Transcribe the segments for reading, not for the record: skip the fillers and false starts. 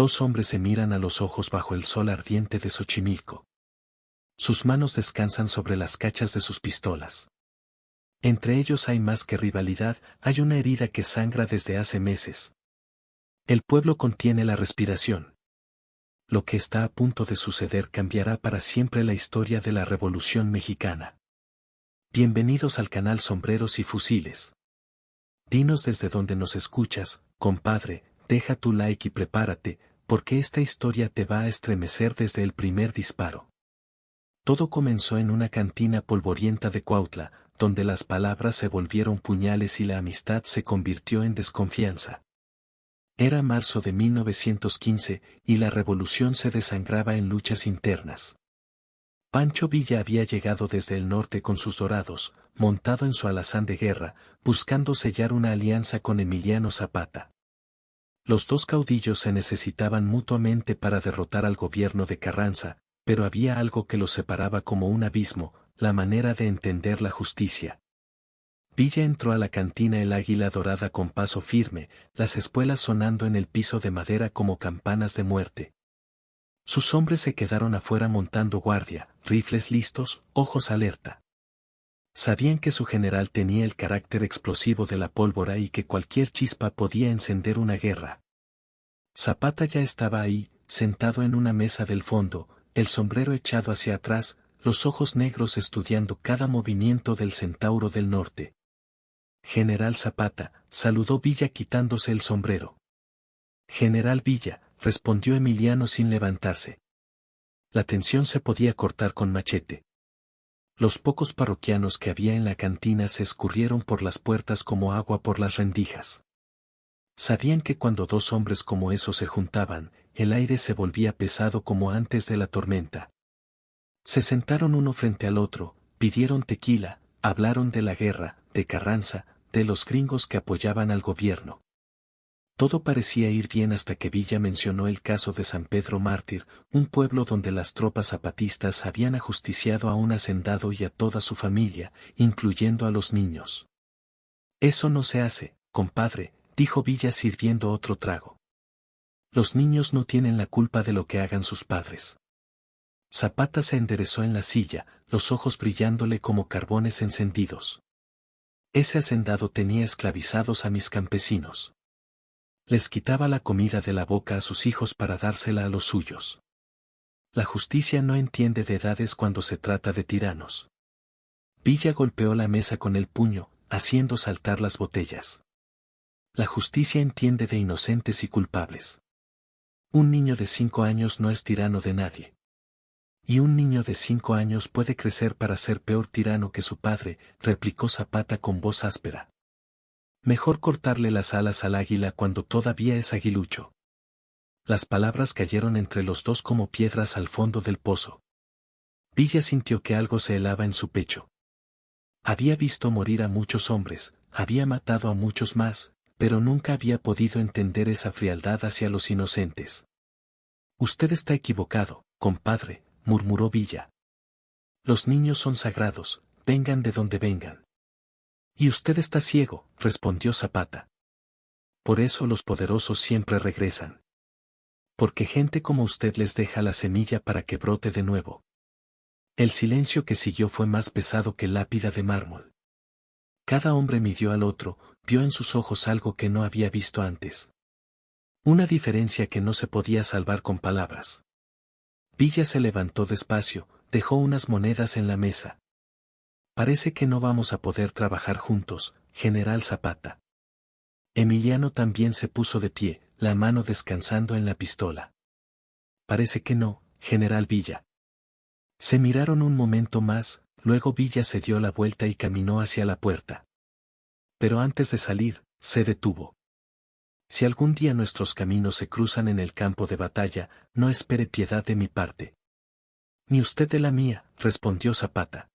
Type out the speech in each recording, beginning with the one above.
Dos hombres se miran a los ojos bajo el sol ardiente de Xochimilco. Sus manos descansan sobre las cachas de sus pistolas. Entre ellos hay más que rivalidad, hay una herida que sangra desde hace meses. El pueblo contiene la respiración. Lo que está a punto de suceder cambiará para siempre la historia de la Revolución Mexicana. Bienvenidos al canal Sombreros y Fusiles. Dinos desde donde nos escuchas, compadre, deja tu like y prepárate, porque esta historia te va a estremecer desde el primer disparo. Todo comenzó en una cantina polvorienta de Cuautla, donde las palabras se volvieron puñales y la amistad se convirtió en desconfianza. Era marzo de 1915, y la revolución se desangraba en luchas internas. Pancho Villa había llegado desde el norte con sus dorados, montado en su alazán de guerra, buscando sellar una alianza con Emiliano Zapata. Los dos caudillos se necesitaban mutuamente para derrotar al gobierno de Carranza, pero había algo que los separaba como un abismo, la manera de entender la justicia. Villa entró a la cantina El Águila Dorada con paso firme, las espuelas sonando en el piso de madera como campanas de muerte. Sus hombres se quedaron afuera montando guardia, rifles listos, ojos alerta. Sabían que su general tenía el carácter explosivo de la pólvora y que cualquier chispa podía encender una guerra. Zapata ya estaba ahí, sentado en una mesa del fondo, el sombrero echado hacia atrás, los ojos negros estudiando cada movimiento del Centauro del Norte. General Zapata, saludó Villa quitándose el sombrero. General Villa, respondió Emiliano sin levantarse. La tensión se podía cortar con machete. Los pocos parroquianos que había en la cantina se escurrieron por las puertas como agua por las rendijas. Sabían que cuando dos hombres como esos se juntaban, el aire se volvía pesado como antes de la tormenta. Se sentaron uno frente al otro, pidieron tequila, hablaron de la guerra, de Carranza, de los gringos que apoyaban al gobierno. Todo parecía ir bien hasta que Villa mencionó el caso de San Pedro Mártir, un pueblo donde las tropas zapatistas habían ajusticiado a un hacendado y a toda su familia, incluyendo a los niños. Eso no se hace, compadre, dijo Villa sirviendo otro trago. Los niños no tienen la culpa de lo que hagan sus padres. Zapata se enderezó en la silla, los ojos brillándole como carbones encendidos. Ese hacendado tenía esclavizados a mis campesinos. Les quitaba la comida de la boca a sus hijos para dársela a los suyos. La justicia no entiende de edades cuando se trata de tiranos. Villa golpeó la mesa con el puño, haciendo saltar las botellas. La justicia entiende de inocentes y culpables. Un niño de 5 años no es tirano de nadie. Y un niño de 5 años puede crecer para ser peor tirano que su padre, replicó Zapata con voz áspera. Mejor cortarle las alas al águila cuando todavía es aguilucho. Las palabras cayeron entre los dos como piedras al fondo del pozo. Villa sintió que algo se helaba en su pecho. Había visto morir a muchos hombres, había matado a muchos más, pero nunca había podido entender esa frialdad hacia los inocentes. Usted está equivocado, compadre, murmuró Villa. Los niños son sagrados, vengan de donde vengan. Y usted está ciego, respondió Zapata. Por eso los poderosos siempre regresan. Porque gente como usted les deja la semilla para que brote de nuevo. El silencio que siguió fue más pesado que lápida de mármol. Cada hombre midió al otro, vio en sus ojos algo que no había visto antes. Una diferencia que no se podía salvar con palabras. Villa se levantó despacio, dejó unas monedas en la mesa. Parece que no vamos a poder trabajar juntos, General Zapata. Emiliano también se puso de pie, la mano descansando en la pistola. Parece que no, General Villa. Se miraron un momento más, luego Villa se dio la vuelta y caminó hacia la puerta. Pero antes de salir, se detuvo. Si algún día nuestros caminos se cruzan en el campo de batalla, no espere piedad de mi parte. Ni usted de la mía, respondió Zapata.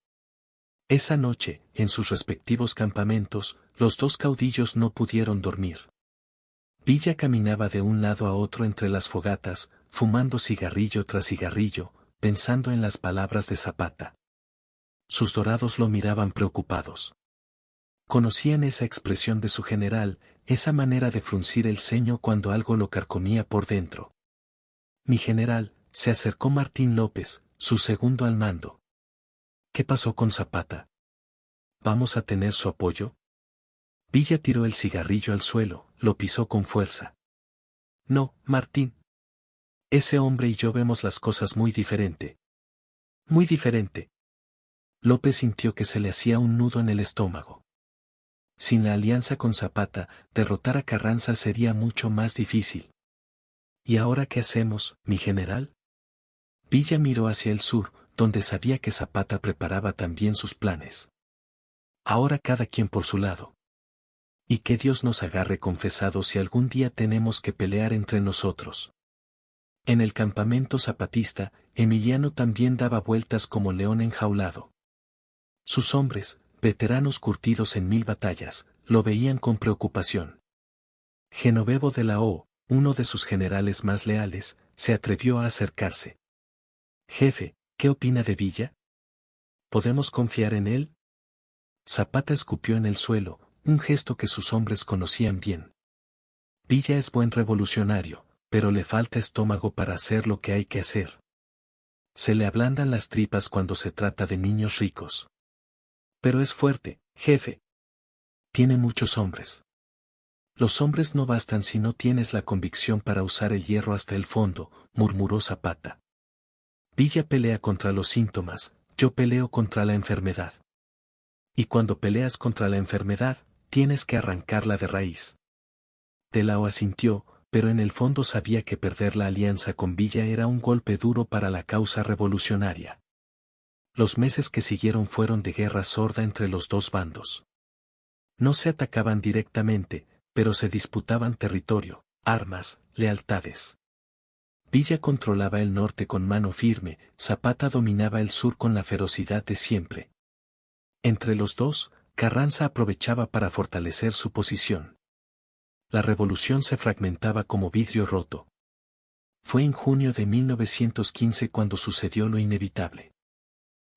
Esa noche, en sus respectivos campamentos, los dos caudillos no pudieron dormir. Villa caminaba de un lado a otro entre las fogatas, fumando cigarrillo tras cigarrillo, pensando en las palabras de Zapata. Sus dorados lo miraban preocupados. Conocían esa expresión de su general, esa manera de fruncir el ceño cuando algo lo carcomía por dentro. Mi general, se acercó Martín López, su segundo al mando. ¿Qué pasó con Zapata? ¿Vamos a tener su apoyo? Villa tiró el cigarrillo al suelo, lo pisó con fuerza. No, Martín. Ese hombre y yo vemos las cosas muy diferente. Muy diferente. López sintió que se le hacía un nudo en el estómago. Sin la alianza con Zapata, derrotar a Carranza sería mucho más difícil. ¿Y ahora qué hacemos, mi general? Villa miró hacia el sur, donde sabía que Zapata preparaba también sus planes. Ahora cada quien por su lado. Y que Dios nos agarre confesados si algún día tenemos que pelear entre nosotros. En el campamento zapatista, Emiliano también daba vueltas como león enjaulado. Sus hombres, veteranos curtidos en 1000 batallas, lo veían con preocupación. Genovevo de la O, uno de sus generales más leales, se atrevió a acercarse. Jefe, ¿qué opina de Villa? ¿Podemos confiar en él? Zapata escupió en el suelo, un gesto que sus hombres conocían bien. Villa es buen revolucionario, pero le falta estómago para hacer lo que hay que hacer. Se le ablandan las tripas cuando se trata de niños ricos. Pero es fuerte, jefe. Tiene muchos hombres. Los hombres no bastan si no tienes la convicción para usar el hierro hasta el fondo, murmuró Zapata. Villa pelea contra los síntomas, yo peleo contra la enfermedad. Y cuando peleas contra la enfermedad, tienes que arrancarla de raíz. Delao asintió, pero en el fondo sabía que perder la alianza con Villa era un golpe duro para la causa revolucionaria. Los meses que siguieron fueron de guerra sorda entre los dos bandos. No se atacaban directamente, pero se disputaban territorio, armas, lealtades. Villa controlaba el norte con mano firme, Zapata dominaba el sur con la ferocidad de siempre. Entre los dos, Carranza aprovechaba para fortalecer su posición. La revolución se fragmentaba como vidrio roto. Fue en junio de 1915 cuando sucedió lo inevitable.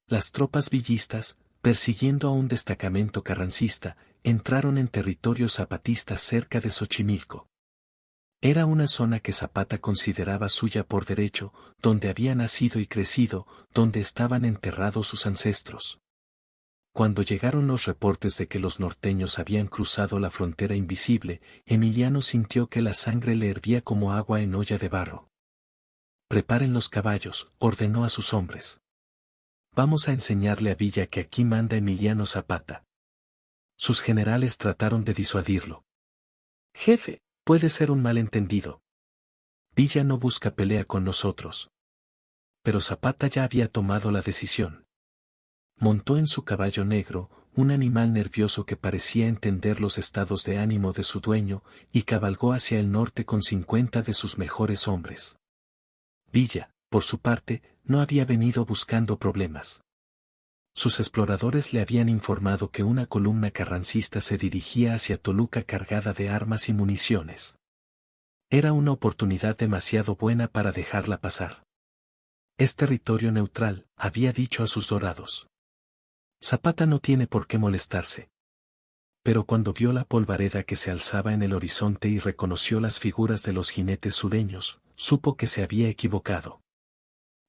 Las tropas villistas, persiguiendo a un destacamento carrancista, entraron en territorio zapatista cerca de Xochimilco. Era una zona que Zapata consideraba suya por derecho, donde había nacido y crecido, donde estaban enterrados sus ancestros. Cuando llegaron los reportes de que los norteños habían cruzado la frontera invisible, Emiliano sintió que la sangre le hervía como agua en olla de barro. «Preparen los caballos», ordenó a sus hombres. «Vamos a enseñarle a Villa que aquí manda Emiliano Zapata». Sus generales trataron de disuadirlo. «Jefe, puede ser un malentendido. Villa no busca pelea con nosotros». Pero Zapata ya había tomado la decisión. Montó en su caballo negro, un animal nervioso que parecía entender los estados de ánimo de su dueño, y cabalgó hacia el norte con 50 de sus mejores hombres. Villa, por su parte, no había venido buscando problemas. Sus exploradores le habían informado que una columna carrancista se dirigía hacia Toluca cargada de armas y municiones. Era una oportunidad demasiado buena para dejarla pasar. Es territorio neutral, había dicho a sus dorados. Zapata no tiene por qué molestarse. Pero cuando vio la polvareda que se alzaba en el horizonte y reconoció las figuras de los jinetes sureños, supo que se había equivocado.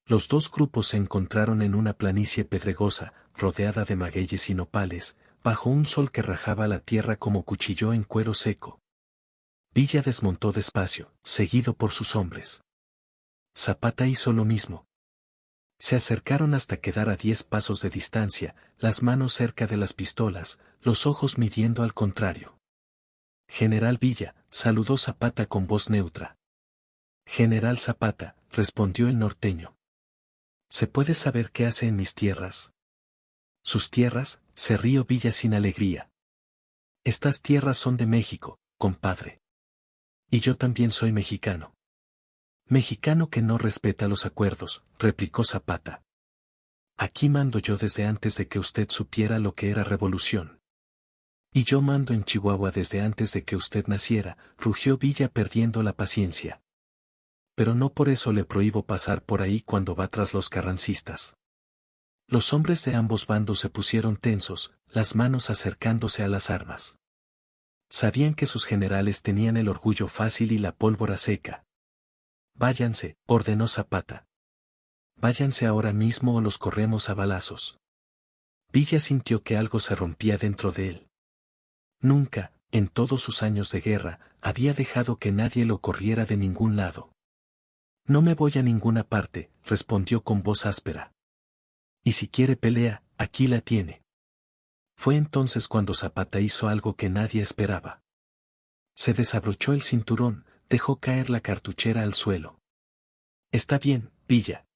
Los dos grupos se encontraron en una planicie pedregosa, rodeada de magueyes y nopales, bajo un sol que rajaba la tierra como cuchillo en cuero seco. Villa desmontó despacio, seguido por sus hombres. Zapata hizo lo mismo. Se acercaron hasta quedar a 10 pasos de distancia, las manos cerca de las pistolas, los ojos midiendo al contrario. «General Villa», saludó Zapata con voz neutra. «General Zapata», respondió el norteño. «¿Se puede saber qué hace en mis tierras?» «Sus tierras», se rió Villa sin alegría. «Estas tierras son de México, compadre. Y yo también soy mexicano». «Mexicano que no respeta los acuerdos», replicó Zapata. «Aquí mando yo desde antes de que usted supiera lo que era revolución». «Y yo mando en Chihuahua desde antes de que usted naciera», rugió Villa perdiendo la paciencia. «Pero no por eso le prohíbo pasar por ahí cuando va tras los carrancistas». Los hombres de ambos bandos se pusieron tensos, las manos acercándose a las armas. Sabían que sus generales tenían el orgullo fácil y la pólvora seca. Váyanse, ordenó Zapata. Váyanse ahora mismo o los corremos a balazos. Villa sintió que algo se rompía dentro de él. Nunca, en todos sus años de guerra, había dejado que nadie lo corriera de ningún lado. No me voy a ninguna parte, respondió con voz áspera. Y si quiere pelea, aquí la tiene. Fue entonces cuando Zapata hizo algo que nadie esperaba. Se desabrochó el cinturón, dejó caer la cartuchera al suelo. Está bien, Villa.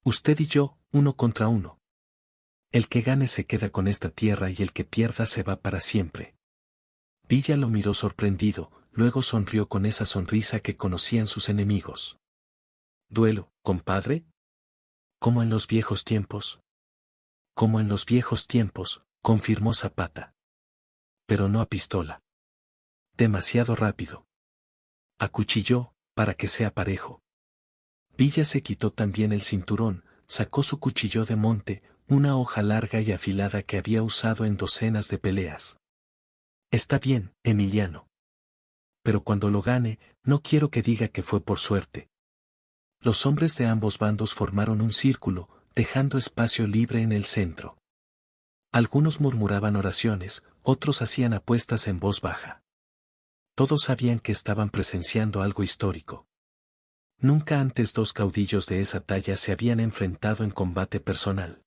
Usted y yo, 1 contra 1. El que gane se queda con esta tierra y el que pierda se va para siempre. Villa lo miró sorprendido, luego sonrió con esa sonrisa que conocían sus enemigos. ¿Duelo, compadre? Como en los viejos tiempos. Como en los viejos tiempos, confirmó Zapata. Pero no a pistola. Demasiado rápido. A cuchillo, para que sea parejo. Villa se quitó también el cinturón, sacó su cuchillo de monte, una hoja larga y afilada que había usado en docenas de peleas. Está bien, Emiliano. Pero cuando lo gane, no quiero que diga que fue por suerte. Los hombres de ambos bandos formaron un círculo, dejando espacio libre en el centro. Algunos murmuraban oraciones, otros hacían apuestas en voz baja. Todos sabían que estaban presenciando algo histórico. Nunca antes dos caudillos de esa talla se habían enfrentado en combate personal.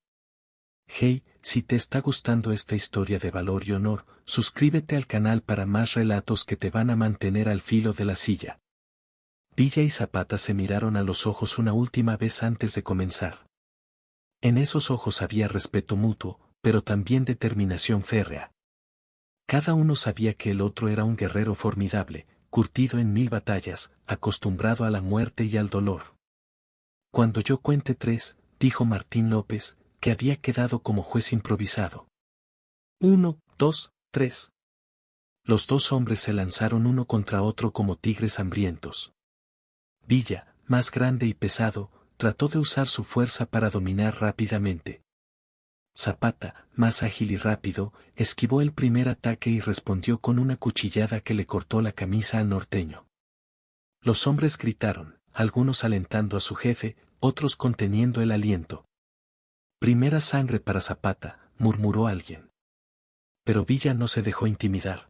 Hey, si te está gustando esta historia de valor y honor, suscríbete al canal para más relatos que te van a mantener al filo de la silla. Villa y Zapata se miraron a los ojos una última vez antes de comenzar. En esos ojos había respeto mutuo, pero también determinación férrea. Cada uno sabía que el otro era un guerrero formidable, curtido en 1000 batallas, acostumbrado a la muerte y al dolor. Cuando yo cuente 3, dijo Martín López, que había quedado como juez improvisado. 1, 2, 3. Los dos hombres se lanzaron uno contra otro como tigres hambrientos. Villa, más grande y pesado, trató de usar su fuerza para dominar rápidamente. Zapata, más ágil y rápido, esquivó el primer ataque y respondió con una cuchillada que le cortó la camisa al norteño. Los hombres gritaron, algunos alentando a su jefe, otros conteniendo el aliento. Primera sangre para Zapata, murmuró alguien. Pero Villa no se dejó intimidar.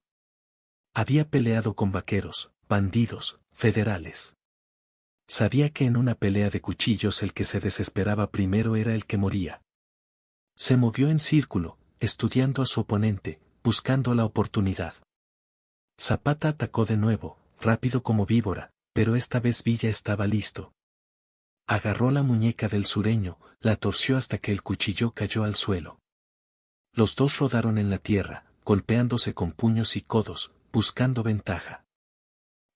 Había peleado con vaqueros, bandidos, federales. Sabía que en una pelea de cuchillos el que se desesperaba primero era el que moría. Se movió en círculo, estudiando a su oponente, buscando la oportunidad. Zapata atacó de nuevo, rápido como víbora, pero esta vez Villa estaba listo. Agarró la muñeca del sureño, la torció hasta que el cuchillo cayó al suelo. Los dos rodaron en la tierra, golpeándose con puños y codos, buscando ventaja.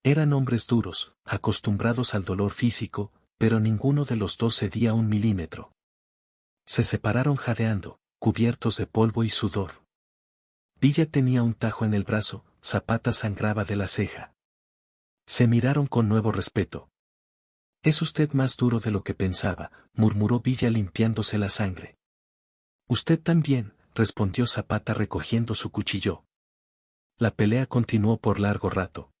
Eran hombres duros, acostumbrados al dolor físico, pero ninguno de los dos cedía 1 milímetro. Se separaron jadeando, cubiertos de polvo y sudor. Villa tenía un tajo en el brazo, Zapata sangraba de la ceja. Se miraron con nuevo respeto. Es usted más duro de lo que pensaba, murmuró Villa limpiándose la sangre. Usted también, respondió Zapata recogiendo su cuchillo. La pelea continuó por largo rato.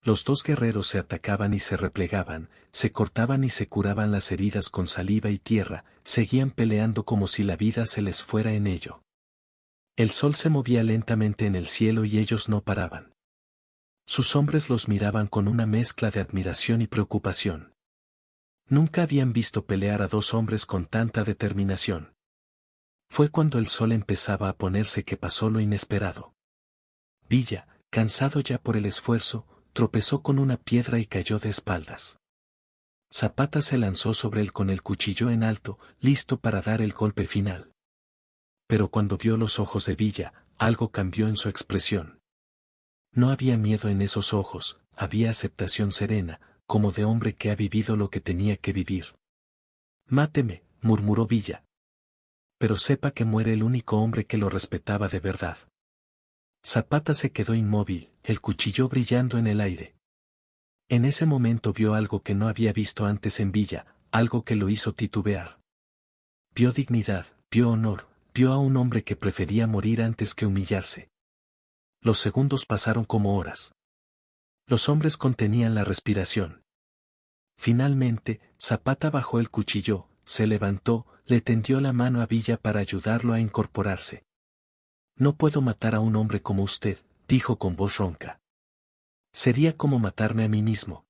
Los dos guerreros se atacaban y se replegaban, se cortaban y se curaban las heridas con saliva y tierra, seguían peleando como si la vida se les fuera en ello. El sol se movía lentamente en el cielo y ellos no paraban. Sus hombres los miraban con una mezcla de admiración y preocupación. Nunca habían visto pelear a dos hombres con tanta determinación. Fue cuando el sol empezaba a ponerse que pasó lo inesperado. Villa, cansado ya por el esfuerzo, tropezó con una piedra y cayó de espaldas. Zapata se lanzó sobre él con el cuchillo en alto, listo para dar el golpe final. Pero cuando vio los ojos de Villa, algo cambió en su expresión. No había miedo en esos ojos, había aceptación serena, como de hombre que ha vivido lo que tenía que vivir. Máteme, murmuró Villa. Pero sepa que muere el único hombre que lo respetaba de verdad. Zapata se quedó inmóvil, el cuchillo brillando en el aire. En ese momento vio algo que no había visto antes en Villa, algo que lo hizo titubear. Vio dignidad, vio honor, vio a un hombre que prefería morir antes que humillarse. Los segundos pasaron como horas. Los hombres contenían la respiración. Finalmente, Zapata bajó el cuchillo, se levantó, le tendió la mano a Villa para ayudarlo a incorporarse. No puedo matar a un hombre como usted, dijo con voz ronca. Sería como matarme a mí mismo.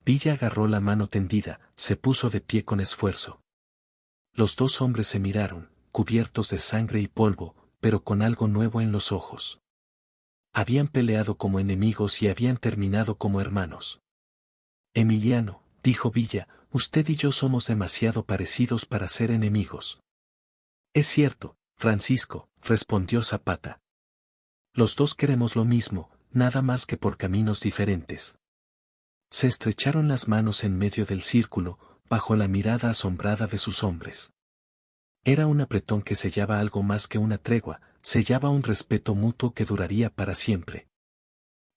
Villa agarró la mano tendida, se puso de pie con esfuerzo. Los dos hombres se miraron, cubiertos de sangre y polvo, pero con algo nuevo en los ojos. Habían peleado como enemigos y habían terminado como hermanos. Emiliano, dijo Villa, usted y yo somos demasiado parecidos para ser enemigos. Es cierto, Francisco, respondió Zapata. Los dos queremos lo mismo, nada más que por caminos diferentes. Se estrecharon las manos en medio del círculo, bajo la mirada asombrada de sus hombres. Era un apretón que sellaba algo más que una tregua, sellaba un respeto mutuo que duraría para siempre.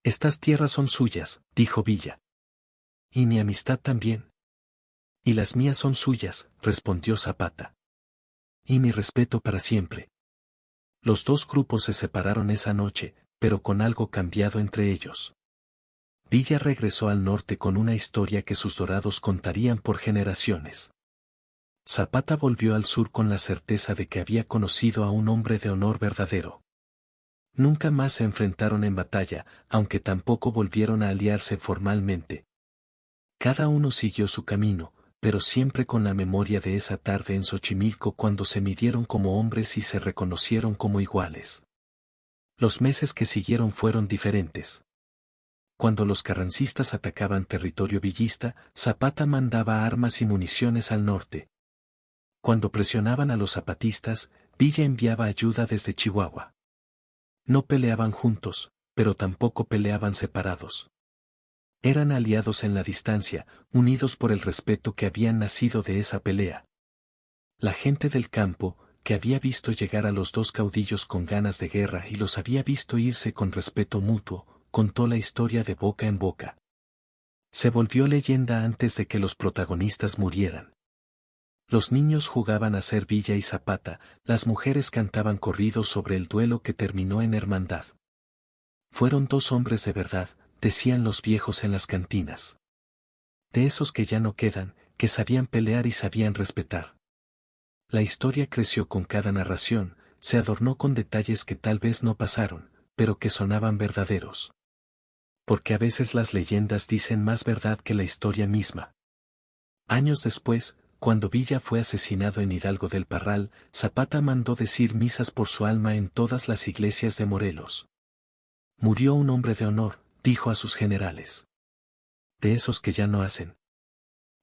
Estas tierras son suyas, dijo Villa. Y mi amistad también. Y las mías son suyas, respondió Zapata. Y mi respeto para siempre. Los dos grupos se separaron esa noche, pero con algo cambiado entre ellos. Villa regresó al norte con una historia que sus dorados contarían por generaciones. Zapata volvió al sur con la certeza de que había conocido a un hombre de honor verdadero. Nunca más se enfrentaron en batalla, aunque tampoco volvieron a aliarse formalmente. Cada uno siguió su camino, pero siempre con la memoria de esa tarde en Xochimilco cuando se midieron como hombres y se reconocieron como iguales. Los meses que siguieron fueron diferentes. Cuando los carrancistas atacaban territorio villista, Zapata mandaba armas y municiones al norte. Cuando presionaban a los zapatistas, Villa enviaba ayuda desde Chihuahua. No peleaban juntos, pero tampoco peleaban separados. Eran aliados en la distancia, unidos por el respeto que habían nacido de esa pelea. La gente del campo, que había visto llegar a los dos caudillos con ganas de guerra y los había visto irse con respeto mutuo, contó la historia de boca en boca. Se volvió leyenda antes de que los protagonistas murieran. Los niños jugaban a ser Villa y Zapata, las mujeres cantaban corridos sobre el duelo que terminó en hermandad. Fueron dos hombres de verdad, decían los viejos en las cantinas. De esos que ya no quedan, que sabían pelear y sabían respetar. La historia creció con cada narración, se adornó con detalles que tal vez no pasaron, pero que sonaban verdaderos. Porque a veces las leyendas dicen más verdad que la historia misma. Años después, cuando Villa fue asesinado en Hidalgo del Parral, Zapata mandó decir misas por su alma en todas las iglesias de Morelos. Murió un hombre de honor, dijo a sus generales. De esos que ya no hacen.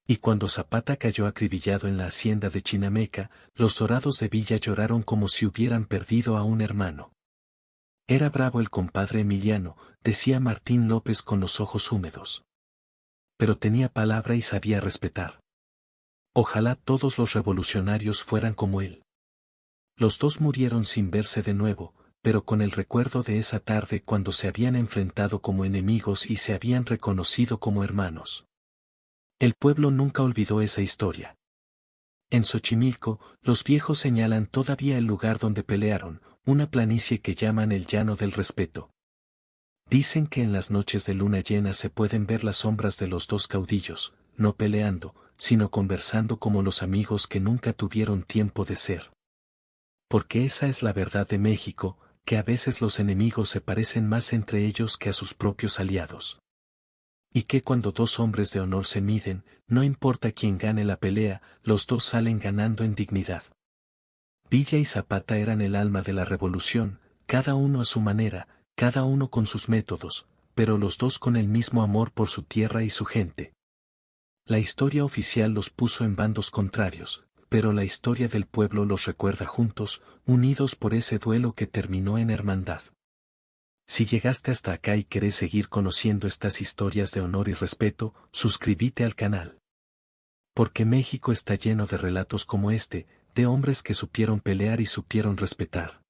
Y cuando Zapata cayó acribillado en la hacienda de Chinameca, los dorados de Villa lloraron como si hubieran perdido a un hermano. Era bravo el compadre Emiliano, decía Martín López con los ojos húmedos. Pero tenía palabra y sabía respetar. Ojalá todos los revolucionarios fueran como él. Los dos murieron sin verse de nuevo, pero con el recuerdo de esa tarde cuando se habían enfrentado como enemigos y se habían reconocido como hermanos. El pueblo nunca olvidó esa historia. En Xochimilco, los viejos señalan todavía el lugar donde pelearon, una planicie que llaman el Llano del Respeto. Dicen que en las noches de luna llena se pueden ver las sombras de los dos caudillos, no peleando, sino conversando como los amigos que nunca tuvieron tiempo de ser. Porque esa es la verdad de México, que a veces los enemigos se parecen más entre ellos que a sus propios aliados. Y que cuando dos hombres de honor se miden, no importa quién gane la pelea, los dos salen ganando en dignidad. Villa y Zapata eran el alma de la revolución, cada uno a su manera, cada uno con sus métodos, pero los dos con el mismo amor por su tierra y su gente. La historia oficial los puso en bandos contrarios, pero la historia del pueblo los recuerda juntos, unidos por ese duelo que terminó en hermandad. Si llegaste hasta acá y querés seguir conociendo estas historias de honor y respeto, suscríbete al canal. Porque México está lleno de relatos como este, de hombres que supieron pelear y supieron respetar.